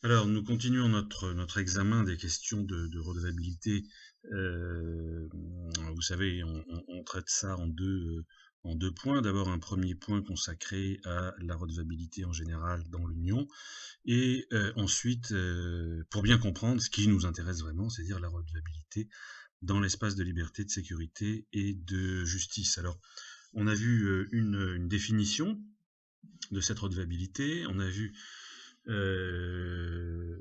Alors, nous continuons notre examen des questions de redevabilité. Vous savez, on traite ça en deux points. D'abord, un premier point consacré à la redevabilité en général dans l'Union, et ensuite, pour bien comprendre ce qui nous intéresse vraiment, c'est-à-dire la redevabilité dans l'espace de liberté, de sécurité et de justice. Alors, on a vu une définition de cette redevabilité, on a vu euh,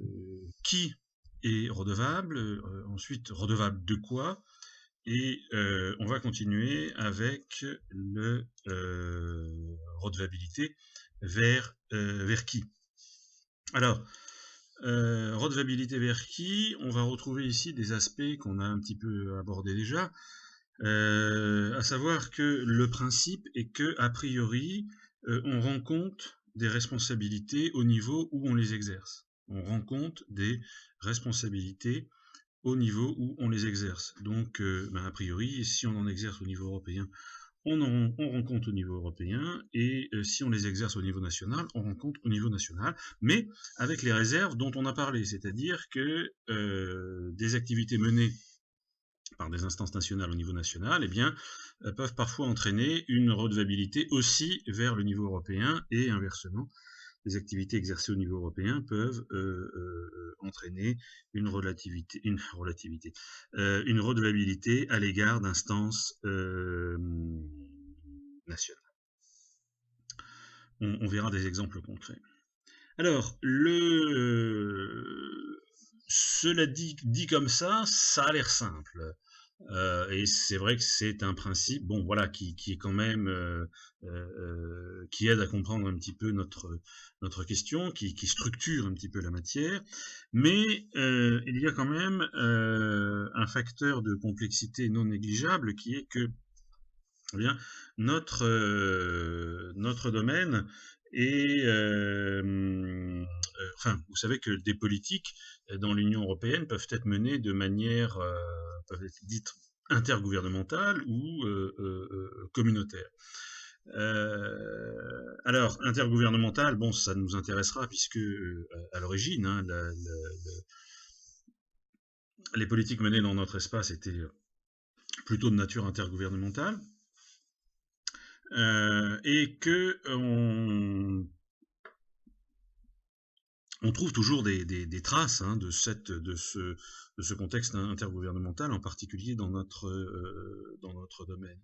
qui est redevable, ensuite redevable de quoi, et on va continuer avec le redevabilité vers qui. Alors, redevabilité vers qui, on va retrouver ici des aspects qu'on a un petit peu abordés déjà, à savoir que le principe est que, a priori, on rend compte des responsabilités au niveau où on les exerce. On rend compte des responsabilités au niveau où on les exerce. Donc, a priori, si on en exerce au niveau européen, on rend compte au niveau européen, et si on les exerce au niveau national, on rend compte au niveau national, mais avec les réserves dont on a parlé, c'est-à-dire que des activités menées par des instances nationales au niveau national, eh bien, peuvent parfois entraîner une redevabilité aussi vers le niveau européen, et inversement, les activités exercées au niveau européen peuvent entraîner une redevabilité à l'égard d'instances nationales. On verra des exemples concrets. Alors, cela dit comme ça a l'air simple. Et c'est vrai que c'est un principe, bon voilà, qui est quand même qui aide à comprendre un petit peu notre question, qui structure un petit peu la matière, mais il y a quand même un facteur de complexité non négligeable, qui est que, eh bien, notre domaine est, enfin, vous savez que des politiques dans l'Union européenne peuvent être menées de manière, peuvent être dites intergouvernementale ou communautaire. Alors, intergouvernemental, bon, ça nous intéressera puisque, à l'origine, hein, les politiques menées dans notre espace étaient plutôt de nature intergouvernementale, et que on trouve toujours des traces, hein, de ce contexte intergouvernemental, en particulier dans notre domaine.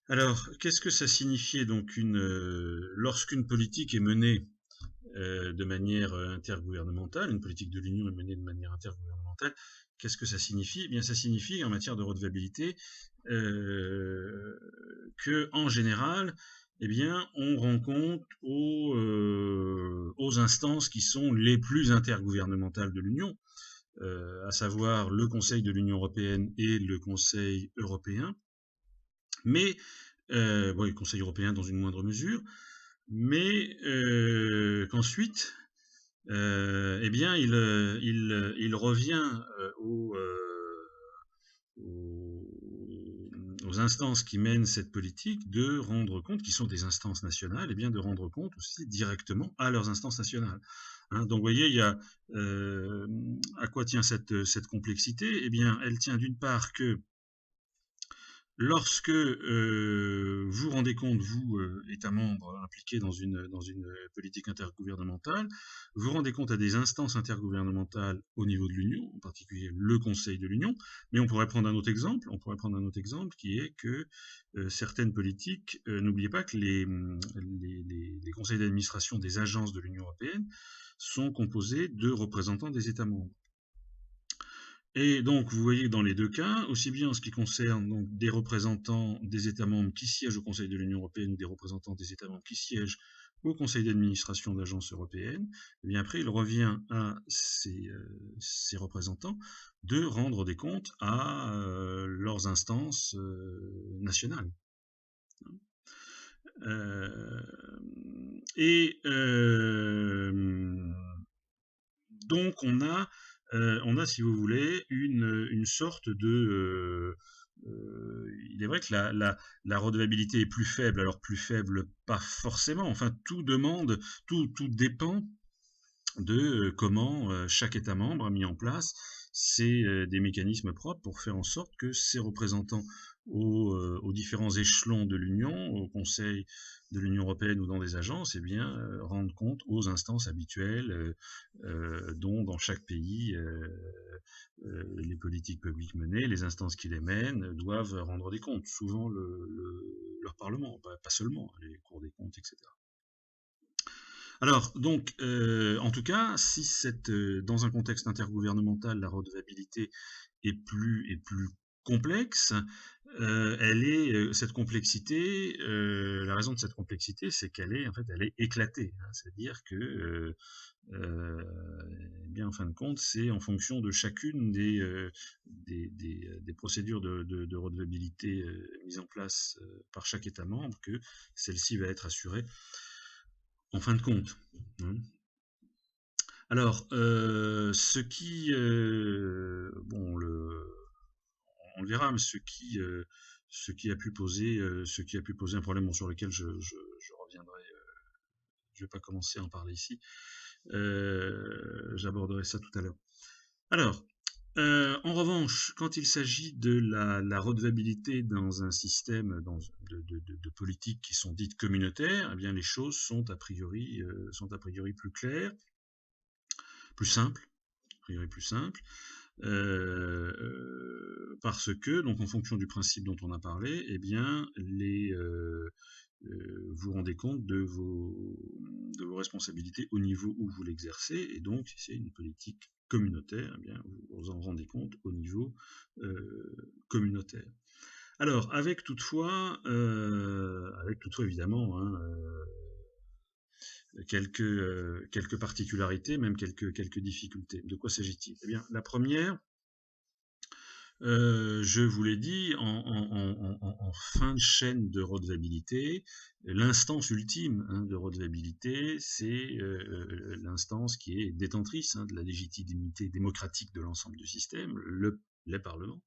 Alors, qu'est-ce que ça signifiait donc lorsqu'une politique est menée de manière intergouvernementale, une politique de l'Union est menée de manière intergouvernementale, qu'est-ce que ça signifie? Eh bien, ça signifie, en matière de redevabilité, que, en général, eh bien, on rend compte aux instances qui sont les plus intergouvernementales de l'Union, à savoir le Conseil de l'Union européenne et le Conseil européen, mais bon, le Conseil européen dans une moindre mesure, mais qu'ensuite, eh bien, il revient aux instances qui mènent cette politique de rendre compte, qui sont des instances nationales, eh bien, de rendre compte aussi directement à leurs instances nationales. Hein, donc, vous voyez, il y a à quoi tient cette complexité? Eh bien, elle tient d'une part que lorsque vous rendez compte, vous, États membres impliqués dans une politique intergouvernementale, vous rendez compte à des instances intergouvernementales au niveau de l'Union, en particulier le Conseil de l'Union, mais on pourrait prendre un autre exemple, qui est que certaines politiques, n'oubliez pas que les conseils d'administration des agences de l'Union européenne sont composés de représentants des États membres. Et donc, vous voyez que dans les deux cas, aussi bien en ce qui concerne donc des représentants des États membres qui siègent au Conseil de l'Union européenne ou des représentants des États membres qui siègent au Conseil d'administration d'agences européennes, et bien après, il revient à ces représentants de rendre des comptes à leurs instances nationales. Et donc, on a, si vous voulez, une sorte de... il est vrai que la redevabilité est plus faible. Alors, plus faible, pas forcément. Enfin, tout dépend de comment chaque État membre a mis en place des mécanismes propres pour faire en sorte que ses représentants aux différents échelons de l'Union, au Conseil de l'Union européenne ou dans des agences, eh bien, rendent compte aux instances habituelles dont dans chaque pays les politiques publiques menées, les instances qui les mènent doivent rendre des comptes, souvent leur Parlement, pas seulement les cours des comptes, etc. Alors, donc, en tout cas, si dans un contexte intergouvernemental, la redevabilité est plus complexe, cette complexité, la raison de cette complexité, c'est elle est éclatée, hein, c'est-à-dire que, eh bien, en fin de compte, c'est en fonction de chacune des procédures de redevabilité mises en place par chaque État membre que celle-ci va être assurée en fin de compte. Hein. Alors, bon, on le verra, mais ce qui a pu poser un problème, bon, sur lequel je reviendrai, je vais pas commencer à en parler ici, j'aborderai ça tout à l'heure. Alors, en revanche, quand il s'agit de la redevabilité dans un système de politiques qui sont dites communautaires, eh bien les choses sont a priori plus claires, plus simples, a priori plus simples, parce que, donc en fonction du principe dont on a parlé, eh bien vous rendez compte de vos responsabilités au niveau où vous l'exercez, et donc si c'est une politique communautaire, eh bien vous en rendez compte au niveau communautaire. Alors, avec toutefois évidemment, hein, quelques particularités, même quelques difficultés. De quoi s'agit-il? Eh bien, la première, je vous l'ai dit, en fin de chaîne de redevabilité, l'instance ultime de redevabilité, c'est l'instance qui est détentrice de la légitimité démocratique de l'ensemble du système, les parlements.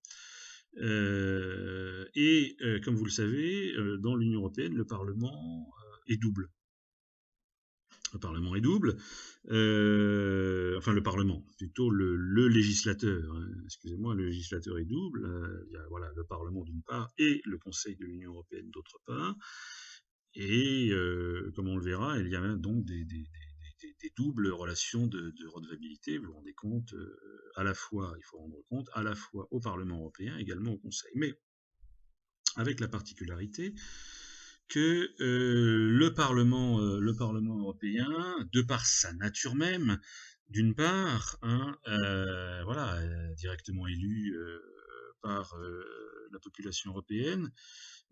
Comme vous le savez, dans l'Union européenne, le Parlement est double. Le Parlement est double, enfin le Parlement, plutôt le législateur, hein, excusez-moi, le législateur est double, il y a voilà, le Parlement d'une part et le Conseil de l'Union européenne d'autre part, et comme on le verra, il y a donc des doubles relations de redevabilité, vous vous rendez compte, il faut rendre compte à la fois au Parlement européen, également au Conseil, mais avec la particularité que le Parlement européen, de par sa nature même, d'une part, hein, voilà, directement élu par la population européenne,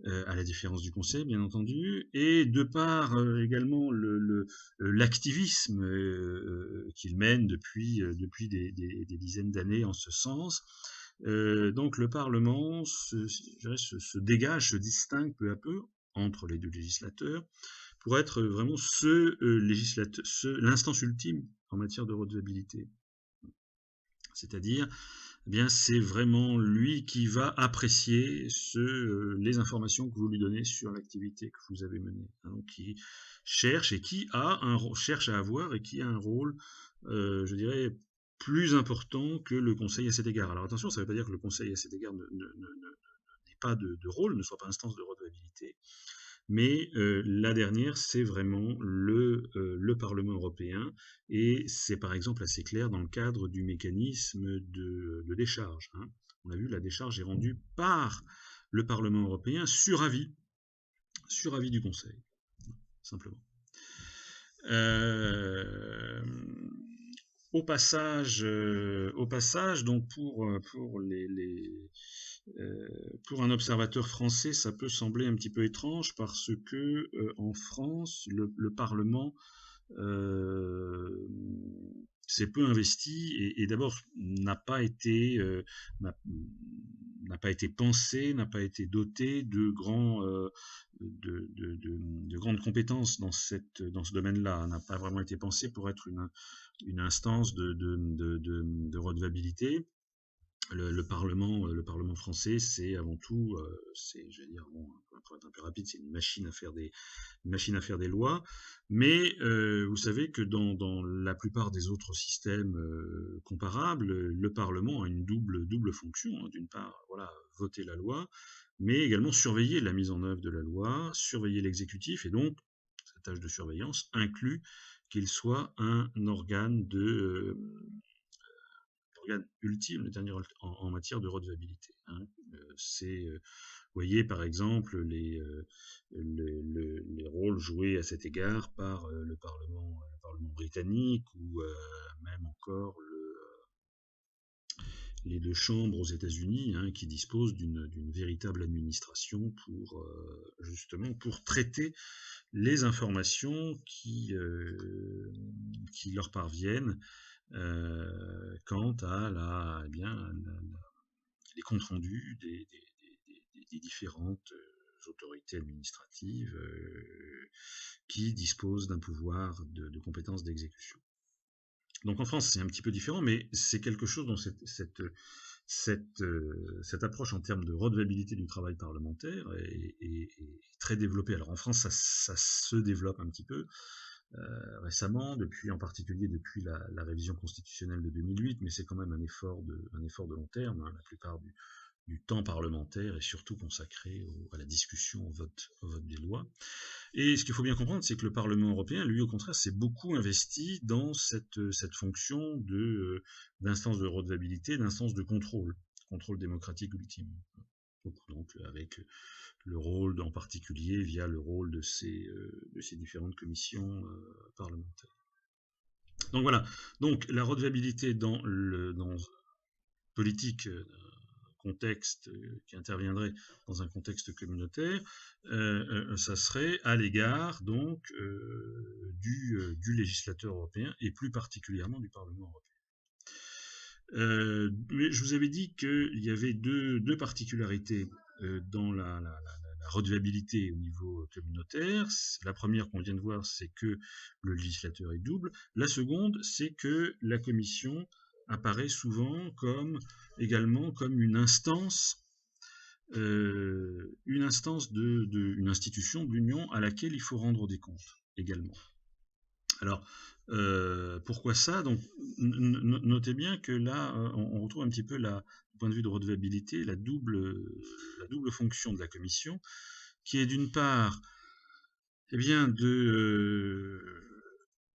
à la différence du Conseil, bien entendu, et de par également l'activisme qu'il mène depuis des dizaines d'années en ce sens. Donc le Parlement se dégage, se distingue peu à peu entre les deux législateurs, pour être vraiment l'instance ultime en matière de redevabilité. C'est-à-dire, eh bien, c'est vraiment lui qui va apprécier les informations que vous lui donnez sur l'activité que vous avez menée. Hein, donc, qui cherche et qui cherche à avoir et qui a un rôle, je dirais, plus important que le Conseil à cet égard. Alors attention, ça ne veut pas dire que le Conseil à cet égard n'ait pas de rôle, ne soit pas instance de redevabilité. Mais la dernière, c'est vraiment le Parlement européen, et c'est par exemple assez clair dans le cadre du mécanisme de décharge. Hein. On a vu, la décharge est rendue par le Parlement européen sur avis du Conseil, simplement. Au passage, donc pour un observateur français, ça peut sembler un petit peu étrange parce que en France, le Parlement s'est peu investi et d'abord n'a pas été pensé, n'a pas été doté de grandes compétences dans ce domaine-là, n'a pas vraiment été pensé pour être une instance de redevabilité. le Parlement français, c'est avant tout, j'allais dire, bon, pour être un peu rapide, c'est une machine à faire des lois. Mais vous savez que dans la plupart des autres systèmes comparables, le Parlement a une double fonction, hein. D'une part, voilà, voter la loi, mais également surveiller la mise en œuvre de la loi, surveiller l'exécutif, et donc cette tâche de surveillance inclut qu'il soit un organe organe ultime, le dernier en matière de redevabilité, hein. Vous voyez par exemple les rôles joués à cet égard par le Parlement britannique, ou même encore les deux chambres aux États-Unis, hein, qui disposent d'une véritable administration justement pour traiter les informations qui leur parviennent quant à les comptes rendus des différentes autorités administratives qui disposent d'un pouvoir de compétences d'exécution. Donc en France, c'est un petit peu différent, mais c'est quelque chose dont cette approche en termes de redevabilité du travail parlementaire est très développée. Alors en France, ça se développe un petit peu récemment, en particulier depuis la révision constitutionnelle de 2008, mais c'est quand même un effort de long terme, hein. La plupart du temps parlementaire est surtout consacré à la discussion, au vote des lois. Et ce qu'il faut bien comprendre, c'est que le Parlement européen, lui, au contraire, s'est beaucoup investi dans cette fonction d'instance de redevabilité, d'instance de contrôle démocratique ultime. Donc avec le rôle en particulier via le rôle de ces différentes commissions parlementaires. Donc voilà, donc la redevabilité dans politique contexte qui interviendrait dans un contexte communautaire, ça serait à l'égard donc du législateur européen, et plus particulièrement du Parlement européen. Mais je vous avais dit qu'il y avait deux particularités dans la redevabilité au niveau communautaire. La première qu'on vient de voir, c'est que le législateur est double. La seconde, c'est que la Commission apparaît souvent également comme une instance une institution de l'Union à laquelle il faut rendre des comptes également. Alors, pourquoi ça? Donc, notez bien que là, on retrouve un petit peu, du point de vue de redevabilité, la double fonction de la Commission, qui est d'une part, eh bien,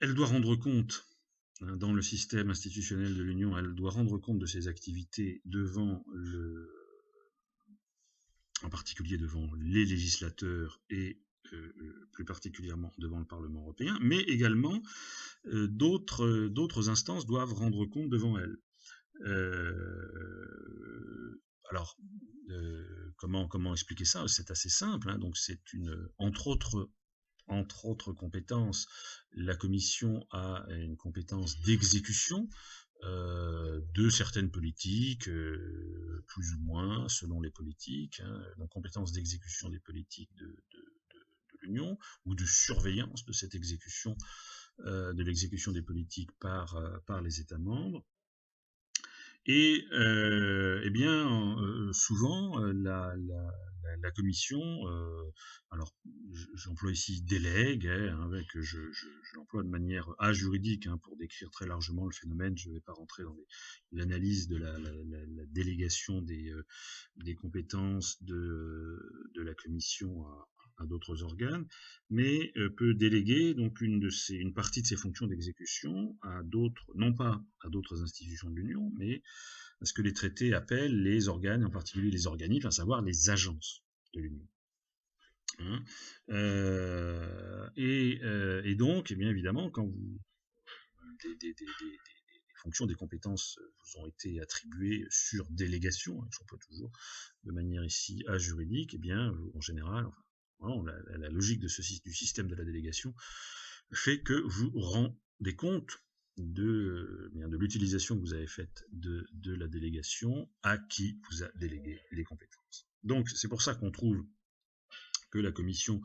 elle doit rendre compte, hein, dans le système institutionnel de l'Union, elle doit rendre compte de ses activités en particulier devant les législateurs et plus particulièrement devant le Parlement européen, mais également d'autres instances doivent rendre compte devant elle. Alors, comment expliquer ça? C'est assez simple, hein. Donc c'est entre autres compétences, la Commission a une compétence d'exécution de certaines politiques, plus ou moins selon les politiques, hein, donc compétence d'exécution des politiques de l'Union, ou de surveillance de cette exécution, de l'exécution des politiques par les États membres. Et eh bien, souvent, la Commission, alors j'emploie ici délègue, hein, avec je l'emploie de manière juridique, hein, pour décrire très largement le phénomène. Je ne vais pas rentrer dans l'analyse de la délégation des compétences de la Commission à d'autres organes, mais peut déléguer donc une partie de ses fonctions d'exécution à d'autres, non pas à d'autres institutions de l'Union, mais à ce que les traités appellent les organes, en particulier les organismes, à savoir les agences de l'Union. Hein, et donc, eh bien évidemment, quand des fonctions, des compétences vous ont été attribuées sur délégation, hein, j'emploie toujours de manière ici juridique, eh bien, en général, voilà, la logique du système de la délégation fait que vous rendez compte de l'utilisation que vous avez faite de la délégation à qui vous a délégué les compétences. Donc c'est pour ça qu'on trouve que la Commission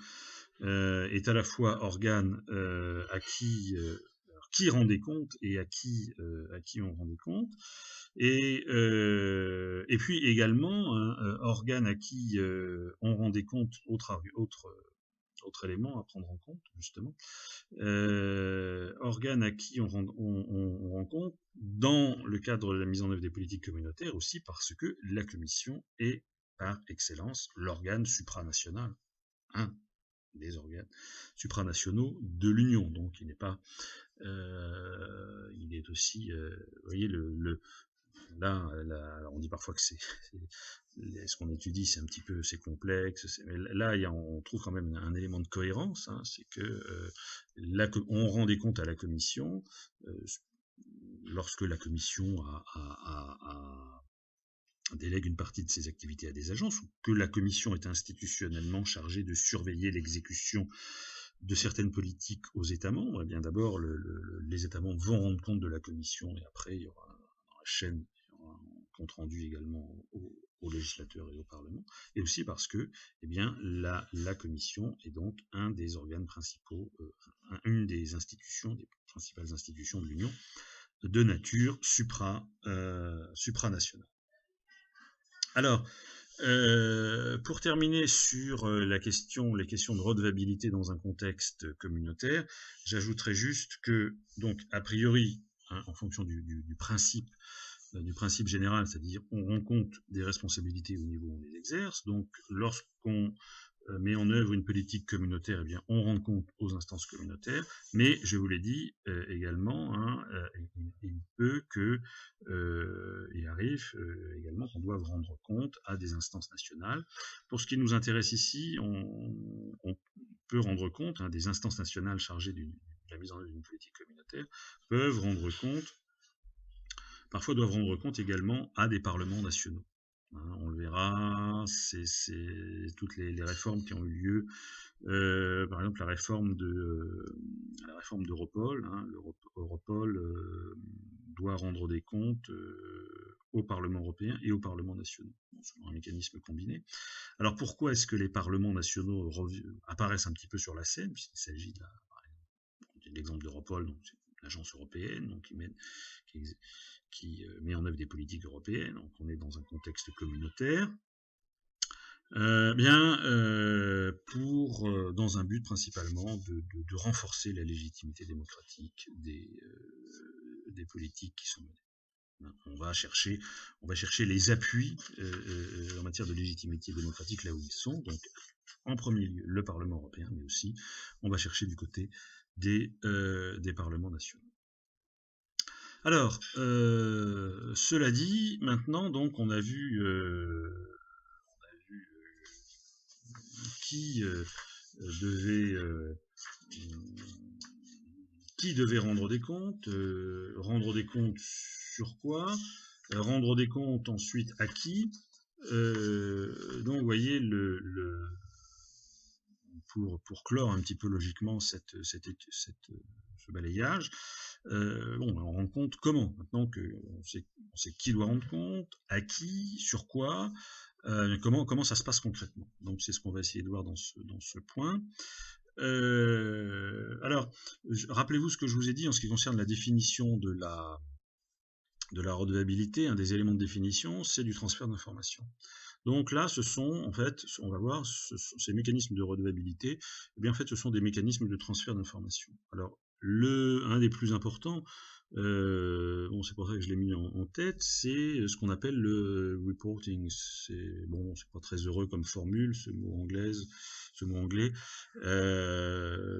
est à la fois organe qui rendait compte et à qui on rendait compte, et puis également un organe à qui on rendait compte, autre élément à prendre en compte, justement, organe à qui on rend compte dans le cadre de la mise en œuvre des politiques communautaires aussi, parce que la Commission est par excellence l'organe supranational, un des organes supranationaux de l'Union. Donc il n'est pas, il est aussi, vous voyez, là, on dit parfois que ce qu'on étudie, c'est un petit peu, c'est complexe, mais là, on trouve quand même un élément de cohérence, hein, c'est que on rend des comptes à la Commission lorsque la Commission délègue une partie de ses activités à des agences, ou que la Commission est institutionnellement chargée de surveiller l'exécution de certaines politiques aux États membres. Eh bien d'abord, les États membres vont rendre compte de la Commission, et après, il y aura dans la chaîne, il y aura un compte rendu également aux législateurs et au Parlement, et aussi parce que, eh bien, la Commission est donc un des organes principaux, une des principales institutions de l'Union, de nature supranationale. Alors, pour terminer sur les questions de redevabilité dans un contexte communautaire, j'ajouterai juste que, donc, a priori, hein, en fonction du principe général, c'est-à-dire on rend compte des responsabilités au niveau où on les exerce, donc lorsqu'on met en œuvre une politique communautaire, eh bien, on rend compte aux instances communautaires, mais je vous l'ai dit également, hein, il peut que il arrive également qu'on doive rendre compte à des instances nationales. Pour ce qui nous intéresse ici, on peut rendre compte, hein, des instances nationales chargées de la mise en œuvre d'une politique communautaire peuvent rendre compte, parfois doivent rendre compte également à des parlements nationaux. On le verra, c'est toutes les réformes qui ont eu lieu, par exemple la réforme d'Europol, hein, Europol doit rendre des comptes au Parlement européen et aux parlements nationaux, selon un mécanisme combiné. Alors pourquoi est-ce que les parlements nationaux apparaissent un petit peu sur la scène, puisqu'il s'agit de l'exemple d'Europol, donc c'est une agence européenne, donc qui met en œuvre des politiques européennes, donc on est dans un contexte communautaire, dans un but principalement de renforcer la légitimité démocratique des politiques qui sont menées. On va chercher les appuis en matière de légitimité démocratique là où ils sont, donc en premier lieu le Parlement européen, mais aussi on va chercher du côté des parlements nationaux. Alors, cela dit, maintenant, donc, on a vu qui devait rendre des comptes sur quoi, rendre des comptes ensuite à qui. Donc, vous voyez, pour clore un petit peu logiquement ce balayage, on rend compte comment, maintenant qu'on sait qui doit rendre compte, à qui, sur quoi, comment ça se passe concrètement. Donc c'est ce qu'on va essayer de voir dans ce point. Alors, rappelez-vous ce que je vous ai dit en ce qui concerne la définition de la redevabilité. Un des éléments de définition, c'est du transfert d'informations. Donc là, ce sont, en fait, on va voir, ces mécanismes de redevabilité, eh bien en fait, ce sont des mécanismes de transfert d'informations. Alors, un des plus importants, c'est pour ça que je l'ai mis en tête, c'est ce qu'on appelle le reporting. C'est pas très heureux comme formule, ce mot anglais,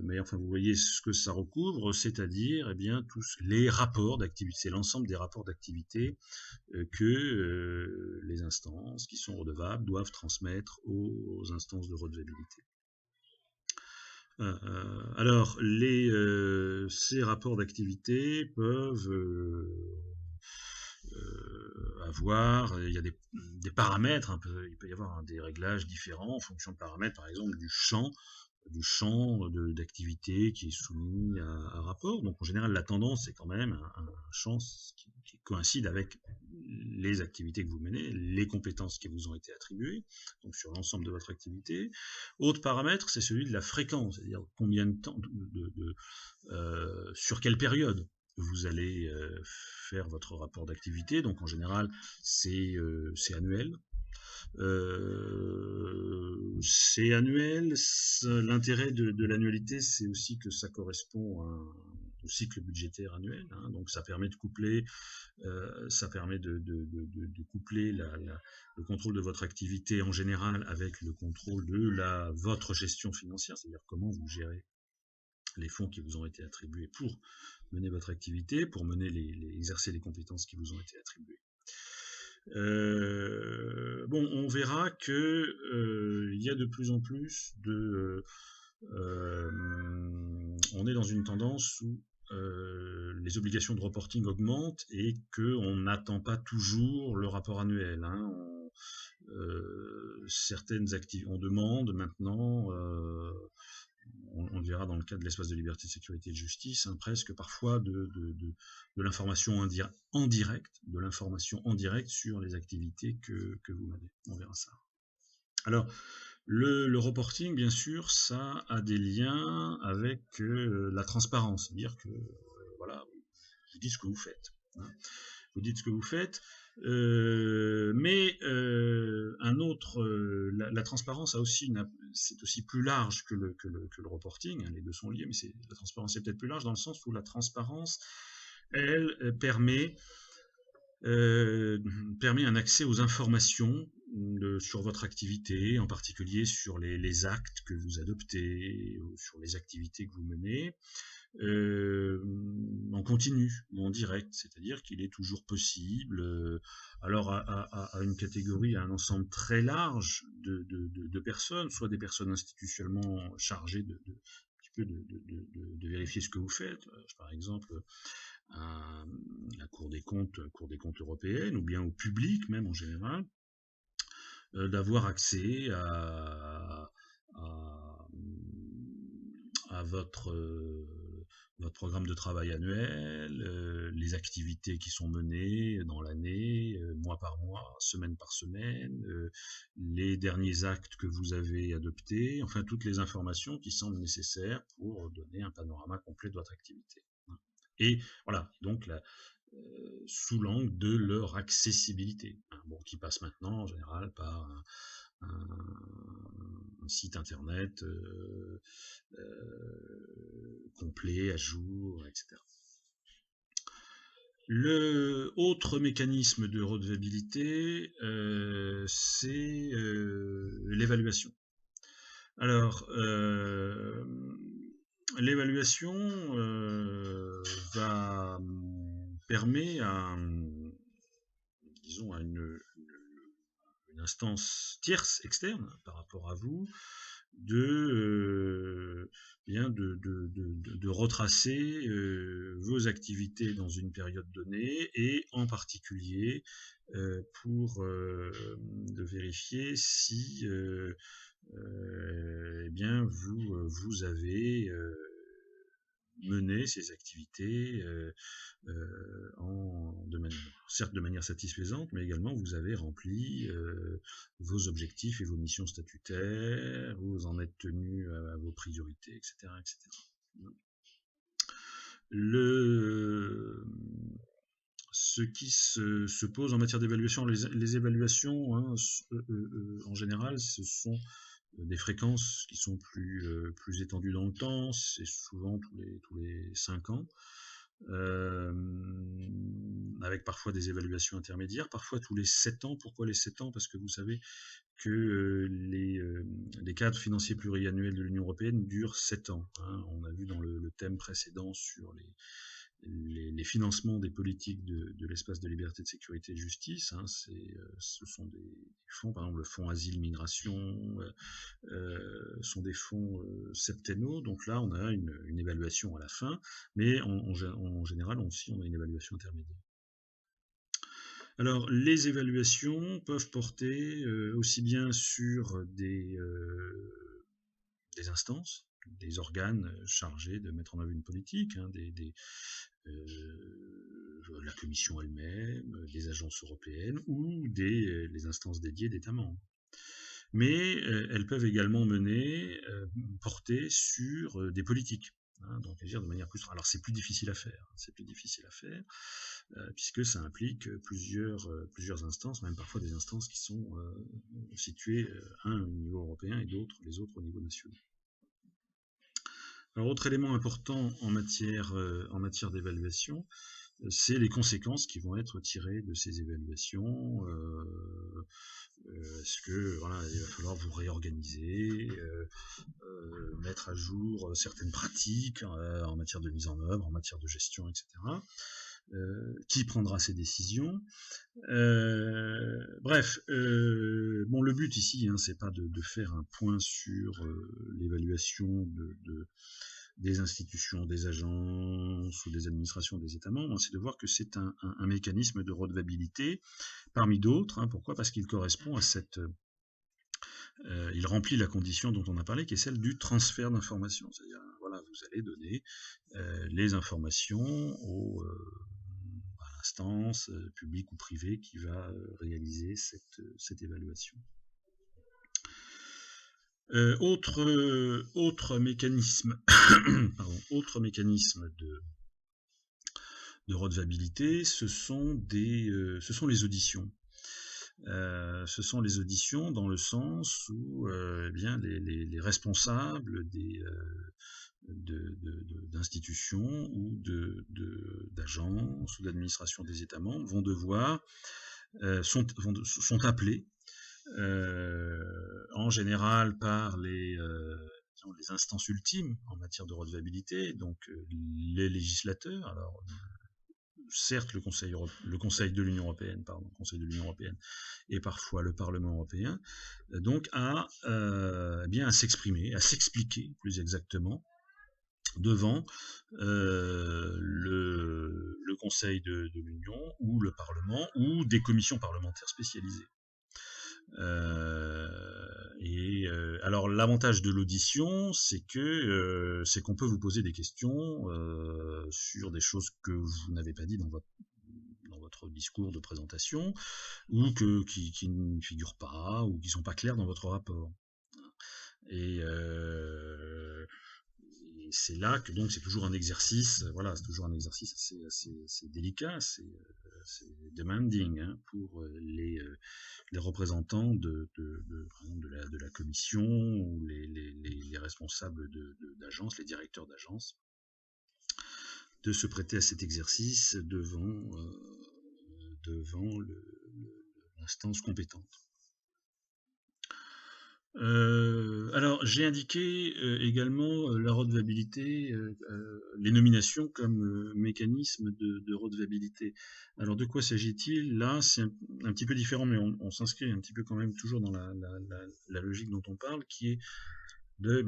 mais enfin vous voyez ce que ça recouvre, c'est-à-dire tous les rapports d'activité, c'est l'ensemble des rapports d'activité que les instances qui sont redevables doivent transmettre aux instances de redevabilité. Alors, ces rapports d'activité peuvent avoir, il y a des paramètres, il peut y avoir des réglages différents en fonction de paramètres, par exemple du champ d'activité qui est soumis à rapport. Donc en général, la tendance, c'est quand même un champ qui coïncide avec les activités que vous menez, les compétences qui vous ont été attribuées, donc sur l'ensemble de votre activité. Autre paramètre, c'est celui de la fréquence, c'est-à-dire combien de temps, sur quelle période vous allez faire votre rapport d'activité. Donc en général, c'est annuel. C'est annuel. L'intérêt de l'annualité, c'est aussi que ça correspond au cycle budgétaire annuel, hein, donc ça permet de coupler, coupler le contrôle de votre activité en général avec le contrôle de votre gestion financière, c'est-à-dire comment vous gérez les fonds qui vous ont été attribués pour mener votre activité, pour exercer les compétences qui vous ont été attribuées. Bon, on verra que il y a de plus en plus on est dans une tendance où les obligations de reporting augmentent et qu'on n'attend pas toujours le rapport annuel, hein. Certaines activités, on demande maintenant, on le verra dans le cas de l'espace de liberté, de sécurité et de justice, hein, presque parfois de l'information en direct, de l'information en direct sur les activités que vous menez. On verra ça. Alors, le reporting, bien sûr, ça a des liens avec la transparence, c'est-à-dire que voilà, vous dites ce que vous faites, hein. Vous dites ce que vous faites, mais la transparence a aussi c'est aussi plus large que le reporting, hein, les deux sont liés, mais la transparence est peut-être plus large dans le sens où la transparence, elle permet un accès aux informations sur votre activité, en particulier sur les actes que vous adoptez, sur les activités que vous menez, en continu ou en direct, c'est-à-dire qu'il est toujours possible, alors à une catégorie, à un ensemble très large de personnes, soit des personnes institutionnellement chargées de vérifier ce que vous faites, par exemple à la Cour des comptes européenne, ou bien au public même en général, d'avoir accès à votre programme de travail annuel, les activités qui sont menées dans l'année, mois par mois, semaine par semaine, les derniers actes que vous avez adoptés, enfin toutes les informations qui semblent nécessaires pour donner un panorama complet de votre activité. Et voilà, donc sous l'angle de leur accessibilité, hein, bon, qui passe maintenant en général par un site internet complet, à jour, etc. Le autre mécanisme de redevabilité, c'est l'évaluation. Alors, l'évaluation permet à une instance tierce, externe, par rapport à vous, de retracer vos activités dans une période donnée, et en particulier pour de vérifier si vous avez mené ces activités certes de manière satisfaisante, mais également vous avez rempli vos objectifs et vos missions statutaires, vous en êtes tenu à vos priorités, etc., etc. Ce qui se pose en matière d'évaluation, les évaluations, hein, en général, ce sont des fréquences qui sont plus étendues dans le temps, c'est souvent tous les 5 ans, avec parfois des évaluations intermédiaires, parfois tous les 7 ans. Pourquoi les 7 ans? Parce que vous savez que les cadres financiers pluriannuels de l'Union européenne durent 7 ans. Hein. On a vu dans le thème précédent sur les financements des politiques de l'espace de liberté, de sécurité et de justice, hein, ce sont des fonds, par exemple le fonds asile migration, sont des fonds septennaux, donc là on a une évaluation à la fin, mais en général aussi on a une évaluation intermédiaire. Alors les évaluations peuvent porter aussi bien sur des instances, des organes chargés de mettre en œuvre une politique, hein, la Commission elle-même, les agences européennes ou les instances dédiées d'États membres. Mais elles peuvent également porter sur des politiques. Donc agir de manière plus. Alors c'est plus difficile à faire. Puisque ça implique plusieurs instances, même parfois des instances qui sont situées un au niveau européen et les autres au niveau national. Alors autre élément important en matière d'évaluation, c'est les conséquences qui vont être tirées de ces évaluations. Est-ce que il va falloir vous réorganiser, mettre à jour certaines pratiques en matière de mise en œuvre, en matière de gestion, etc. Qui prendra ces décisions? Bref, le but ici, c'est pas de faire un point sur l'évaluation des institutions, des agences ou des administrations des États membres, c'est de voir que c'est un mécanisme de redevabilité parmi d'autres. Pourquoi? Parce qu'il correspond à il remplit la condition dont on a parlé, qui est celle du transfert d'informations. C'est-à-dire, vous allez donner les informations à l'instance publique ou privée qui va réaliser cette évaluation. Autre mécanisme, de redevabilité, ce sont les auditions. Ce sont les auditions dans le sens où les responsables d'institutions ou d'agences ou d'administrations des États membres vont devoir sont appelés en général par les instances ultimes en matière de redevabilité, donc les législateurs. Alors certes le Conseil de l'Union européenne, et parfois le Parlement européen, donc à s'exprimer, à s'expliquer plus exactement devant le Conseil de l'Union ou le Parlement ou des commissions parlementaires spécialisées. Alors l'avantage de l'audition, c'est qu'on peut vous poser des questions sur des choses que vous n'avez pas dit dans votre discours de présentation, ou qui ne figurent pas, ou qui ne sont pas claires dans votre rapport. Et c'est là que donc c'est toujours un exercice, assez délicat, c'est demanding pour les représentants par exemple de la commission ou les responsables d'agences, les directeurs d'agences, de se prêter à cet exercice devant l'instance compétente. Alors j'ai indiqué également la redevabilité, les nominations comme mécanisme de redevabilité. Alors de quoi s'agit-il? Là c'est un petit peu différent, mais on s'inscrit un petit peu quand même toujours dans la logique dont on parle, qui est de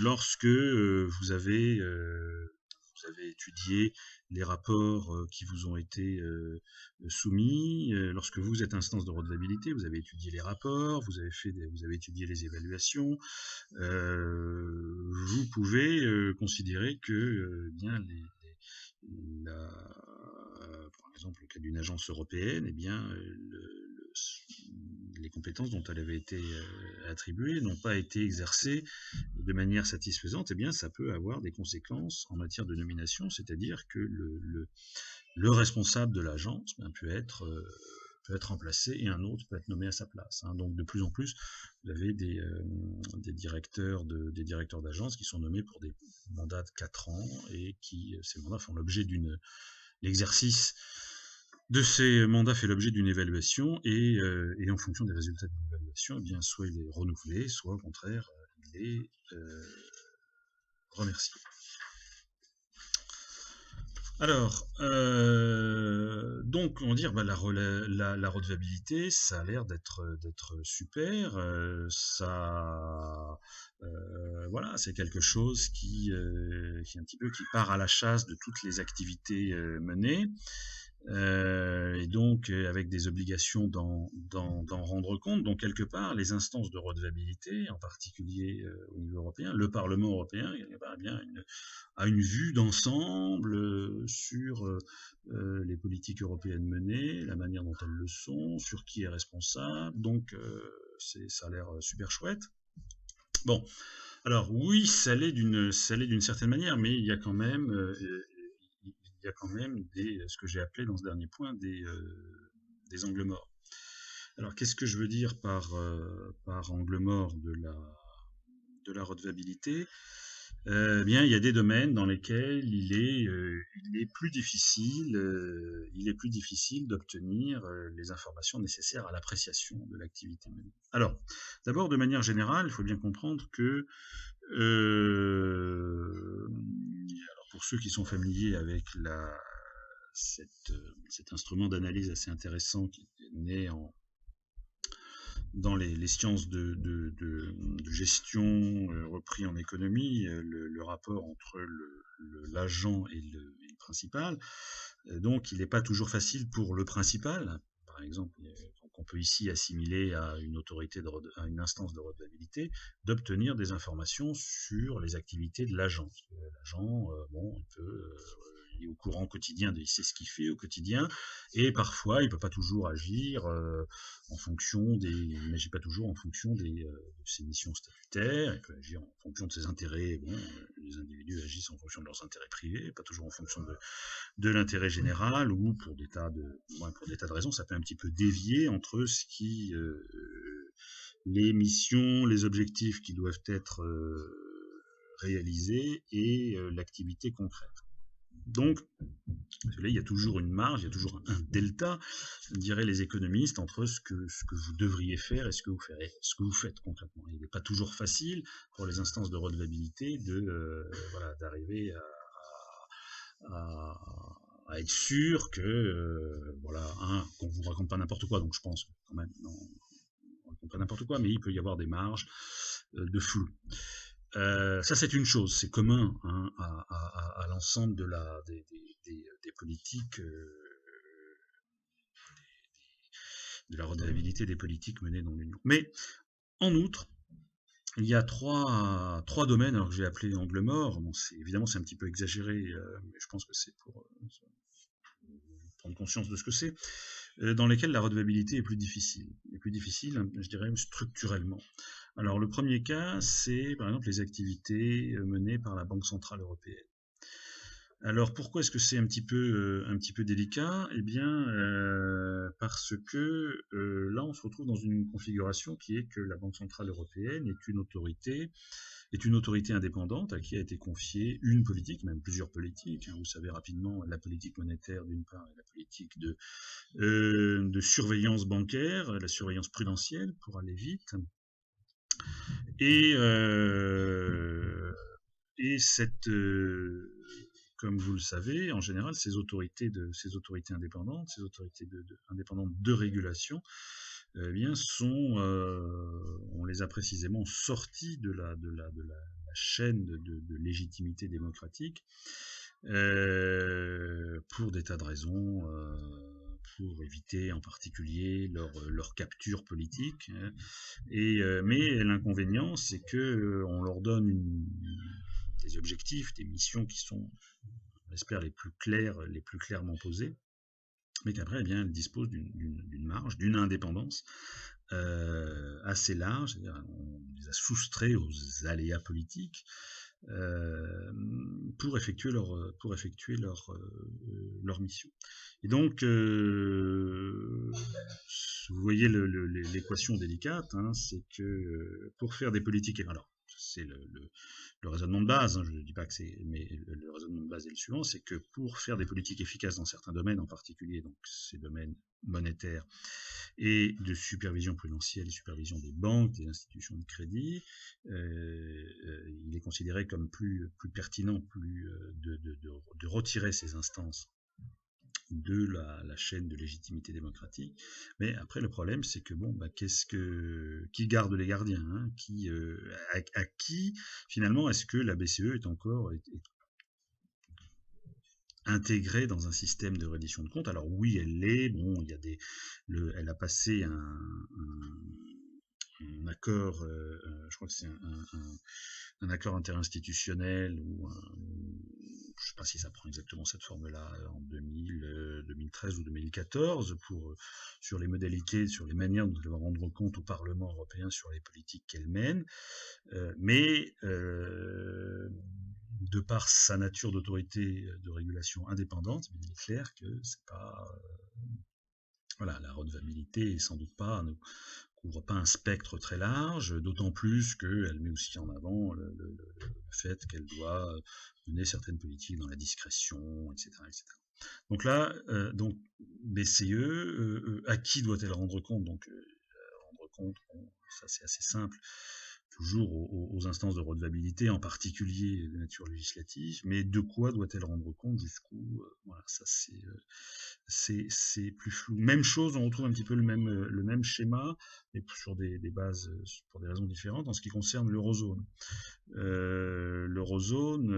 lorsque vous avez étudié les rapports qui vous ont été soumis, lorsque vous êtes instance de redevabilité, vous avez étudié les rapports, vous avez étudié les évaluations, vous pouvez considérer que par exemple le cas d'une agence européenne, les compétences dont elle avait été attribuée n'ont pas été exercées de manière satisfaisante, ça peut avoir des conséquences en matière de nomination, c'est-à-dire que le responsable de l'agence peut être remplacé et un autre peut être nommé à sa place. Donc de plus en plus, vous avez des directeurs d'agence qui sont nommés pour des mandats de 4 ans et ces mandats font l'objet l'exercice de ces mandats fait l'objet d'une évaluation et en fonction des résultats de l'évaluation, soit il est renouvelé, soit au contraire il est remercié. Alors, donc on va dire la redevabilité, ça a l'air d'être super, c'est quelque chose qui un petit peu qui part à la chasse de toutes les activités menées. et donc avec des obligations d'en rendre compte. Donc quelque part, les instances de redevabilité, en particulier au niveau européen, le Parlement européen a une vue d'ensemble sur les politiques européennes menées, la manière dont elles le sont, sur qui est responsable. Donc ça a l'air super chouette. Bon, alors oui, ça l'est d'une certaine manière, mais il y a quand même ce que j'ai appelé dans ce dernier point des angles morts. Alors qu'est-ce que je veux dire par angle mort de la redevabilité? Bien, il y a des domaines dans lesquels il est plus difficile d'obtenir les informations nécessaires à l'appréciation de l'activité menée. Alors, d'abord, de manière générale, il faut bien comprendre que alors pour ceux qui sont familiers avec cet instrument d'analyse assez intéressant qui est né dans les sciences de gestion repris en économie, le rapport entre l'agent et le principal. Donc il n'est pas toujours facile pour le principal, par exemple, qu'on peut ici assimiler à une autorité à une instance de redevabilité, d'obtenir des informations sur les activités de l'agent. L'agent, il est au courant quotidien, il sait ce qu'il fait au quotidien, et parfois il peut pas toujours agir en fonction il n'agit pas toujours en fonction de ses missions statutaires, il peut agir en fonction de ses intérêts. Bon, les individus agissent en fonction de leurs intérêts privés, pas toujours en fonction de l'intérêt général, ou pour des tas de raisons, ça peut un petit peu dévier entre les missions, les objectifs qui doivent être réalisés et l'activité concrète. Donc, là, il y a toujours une marge, il y a toujours un delta, diraient les économistes, entre ce que vous devriez faire et ce que vous faites concrètement. Il n'est pas toujours facile pour les instances de redevabilité d'arriver à être sûr que qu'on vous raconte pas n'importe quoi. Donc je pense quand même, non, on raconte pas n'importe quoi, mais il peut y avoir des marges de flou. Ça c'est une chose, c'est commun à l'ensemble des politiques, de la redevabilité des politiques menées dans l'Union. Mais en outre, il y a trois domaines, alors que j'ai appelé angle mort. Bon, évidemment c'est un petit peu exagéré, mais je pense que c'est pour prendre conscience de ce que c'est, dans lesquels la redevabilité est plus difficile, je dirais, structurellement. Alors le premier cas, c'est par exemple les activités menées par la Banque Centrale Européenne. Alors pourquoi est-ce que c'est un petit peu délicat? Eh bien parce que là on se retrouve dans une configuration qui est que la Banque Centrale Européenne est une autorité indépendante à qui a été confiée une politique, même plusieurs politiques. Vous savez rapidement la politique monétaire d'une part et la politique de surveillance bancaire, la surveillance prudentielle pour aller vite. Et comme vous le savez, en général, ces autorités indépendantes, indépendantes de régulation, on les a précisément sorties de la chaîne de légitimité démocratique pour des tas de raisons, pour éviter en particulier leur capture politique. Mais l'inconvénient, c'est que on leur donne des objectifs, des missions qui sont, on espère, les plus clairement posées, mais qu'après, eh bien, elles disposent d'une marge, d'une indépendance assez large. C'est-à-dire, on les a soustraits aux aléas politiques pour effectuer leur mission. Et donc, vous voyez l'équation délicate, c'est que pour faire des politiques, alors c'est le raisonnement de base, je ne dis pas que c'est, mais le raisonnement de base est le suivant, c'est que pour faire des politiques efficaces dans certains domaines, en particulier donc ces domaines monétaires et de supervision prudentielle et supervision des banques, des institutions de crédit, il est considéré comme plus pertinent de retirer ces instances de la chaîne de légitimité démocratique. Mais après le problème, c'est que qui garde les gardiens, à qui finalement est-ce que la BCE est encore intégrée dans un système de reddition de comptes. Alors oui, elle l'est. Bon, il y a elle a passé un accord, je crois que c'est un accord interinstitutionnel ou je sais pas si ça prend exactement cette forme-là en 2013 ou 2014 sur les modalités, sur les manières dont elle va rendre compte au Parlement européen sur les politiques qu'elle mène, mais de par sa nature d'autorité de régulation indépendante, il est clair que c'est pas voilà, la redevabilité est sans doute pas ne couvre pas un spectre très large, d'autant plus qu'elle met aussi en avant le fait qu'elle doit mener certaines politiques dans la discrétion, etc., etc. Donc là, donc BCE, à qui doit-elle rendre compte? Donc rendre compte, bon, ça c'est assez simple, toujours aux instances de redevabilité, en particulier de nature législative, mais de quoi doit-elle rendre compte, jusqu'où, voilà, ça c'est plus flou. Même chose, on retrouve un petit peu le même schéma, mais sur des bases, pour des raisons différentes, en ce qui concerne l'eurozone. L'eurozone,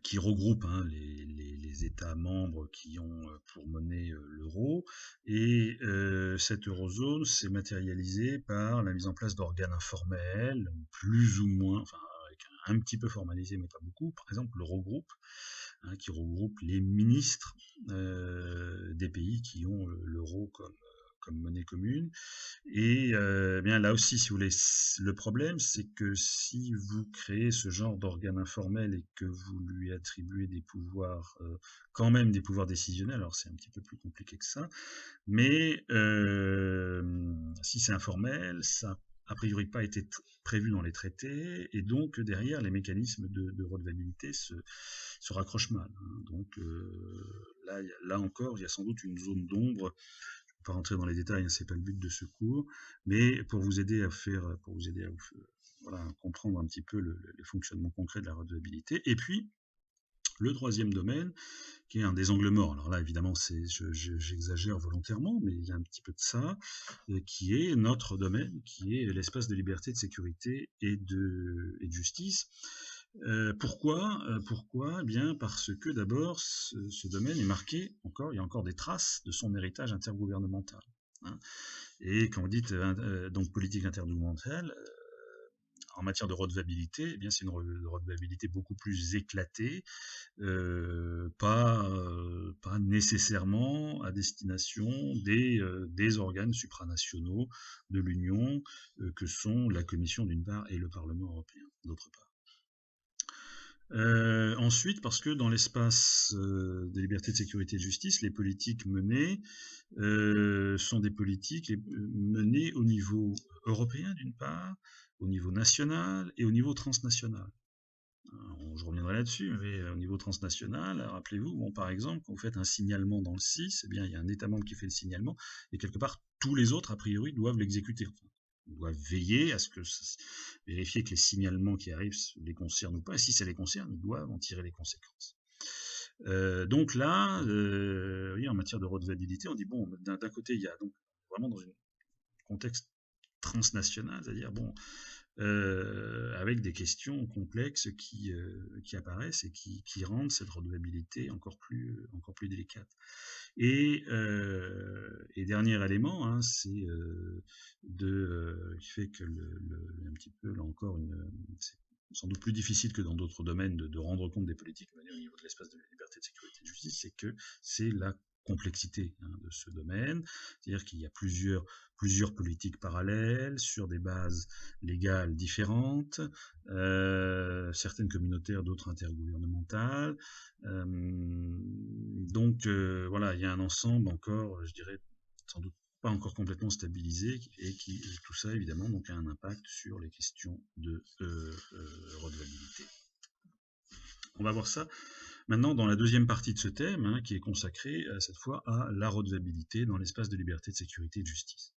qui regroupe les États membres qui ont pour monnaie l'euro, et cette eurozone s'est matérialisée par la mise en place d'organes informels, plus ou moins, enfin avec un petit peu formalisé mais pas beaucoup, par exemple l'Eurogroupe, qui regroupe les ministres des pays qui ont l'euro comme monnaie commune. Et bien là aussi, si vous voulez, le problème, c'est que si vous créez ce genre d'organe informel et que vous lui attribuez des pouvoirs, quand même des pouvoirs décisionnels, alors c'est un petit peu plus compliqué que ça, mais si c'est informel, ça a priori pas été prévu dans les traités, et donc derrière les mécanismes de redevabilité se raccrochent mal. Hein. Donc là encore, il y a sans doute une zone d'ombre. Pas rentrer dans les détails, hein, c'est pas le but de ce cours, mais pour vous aider à voilà, comprendre un petit peu les fonctionnements concrets de la redevabilité. Et puis le troisième domaine, qui est un des angles morts. Alors là, évidemment, j'exagère volontairement, mais il y a un petit peu de ça, qui est notre domaine, qui est l'espace de liberté, de sécurité et de justice. Pourquoi Eh bien parce que d'abord, ce domaine est marqué, il y a encore des traces de son héritage intergouvernemental. Hein. Et quand vous dites donc politique intergouvernementale, en matière de redevabilité, eh bien c'est une redevabilité beaucoup plus éclatée, pas nécessairement à destination des organes supranationaux de l'Union, que sont la Commission d'une part et le Parlement européen d'autre part. Ensuite, parce que dans l'espace de liberté, de sécurité et de justice, les politiques menées sont des politiques menées au niveau européen d'une part, au niveau national et au niveau transnational. Je reviendrai là-dessus, mais au niveau transnational, rappelez-vous, bon, par exemple, quand vous faites un signalement dans le SIS, eh bien, il y a un État membre qui fait le signalement, et quelque part, tous les autres, a priori, doivent l'exécuter. Enfin, doivent veiller à vérifier que les signalements qui arrivent les concernent ou pas, et si ça les concerne, ils doivent en tirer les conséquences. Donc là, oui, en matière de redevabilité, on dit, bon, d'un côté, il y a donc vraiment dans un contexte transnational, c'est-à-dire, bon, avec des questions complexes qui apparaissent et qui rendent cette redevabilité encore plus délicate. Et dernier élément, hein, c'est qui fait que un petit peu là encore c'est sans doute plus difficile que dans d'autres domaines de rendre compte des politiques menées au niveau de l'espace de liberté, de sécurité et de justice, c'est que c'est la complexité de ce domaine, c'est-à-dire qu'il y a plusieurs politiques parallèles sur des bases légales différentes, certaines communautaires, d'autres intergouvernementales. Donc voilà, il y a un ensemble encore, je dirais, sans doute pas encore complètement stabilisé, et tout ça évidemment donc a un impact sur les questions de redevabilité. On va voir ça maintenant dans la deuxième partie de ce thème, qui est consacrée cette fois à la redevabilité dans l'espace de liberté, de sécurité et de justice.